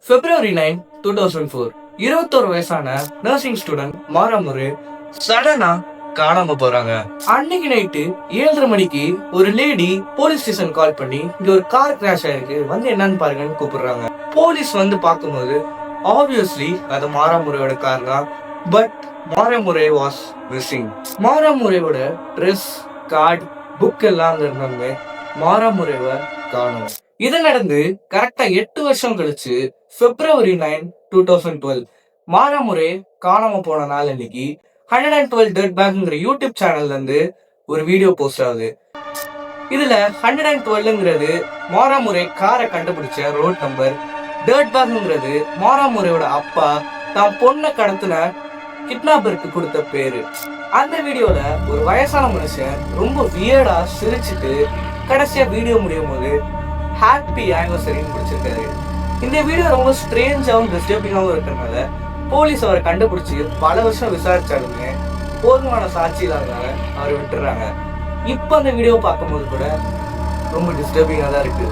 February 9, 2004 21 வயசான nursing student மாராமுரு சடனா காணாம போறாங்க. அன்னைக்கு நைட்டு 7:30 மணிக்கு ஒரு லேடி போலீஸ் ஸ்டேஷன் கால் பண்ணி இங்க ஒரு கார் கிராஷ் ஆயிருக்கு, வந்து என்னன்னு பாருங்கன்னு கூப்பிடுறாங்க. போலீஸ் வந்து பார்க்கும்போது ஆப்வியஸ்லி அது மாராமுரையோட கார் தான். பட் மாராமுரை வாஸ் மிஸ்ஸிங். மாராமுரையோட ட்ரெஸ், கார்டு, புக் எல்லாம் அங்க இருந்தாலுமே மாராமுரைவை காணும். இது நடந்து கரெக்டா 8 வருஷம் கழிச்சு February 9, 2012 மாராமுரை காணாம போன நாள் அன்னைக்கு 112 டர்ட் பேக்ங்கிற யூடியூப் சேனல்ல இருந்து ஒரு வீடியோ போஸ்ட் ஆகுது. இதுல 112ங்கிறது மாராமுரை காரை கண்டுபிடிச்ச ரோட் நம்பர், டர்ட் பேக்ங்கிறது மாராமுரையோட அப்பா தான் பொண்ணை கடத்தின கிட்னாப்பருக்கு கொடுத்த பேரு. அந்த வீடியோல ஒரு வயசான மனுஷன் ரொம்ப வியர்டா சிரிச்சுட்டு கடைசியா வீடியோ முடியும் போது ஹாப்பி ஆனிவர்சரின்னு முடிச்சிருக்காரு. இந்த வீடியோ ரொம்ப ஸ்ட்ரேஞ்சாகவும் டிஸ்டர்பிங்காகவும் இருக்கிறதுனால போலீஸ் அவரை கண்டுபிடிச்சி பல வருஷம் விசாரிச்சாலுமே போதுமான சாட்சி இல்லாதனால அவரை விட்டுறாங்க. இப்ப அந்த வீடியோ பார்க்கும்போது கூட ரொம்ப டிஸ்டர்பிங்கா தான் இருக்கு.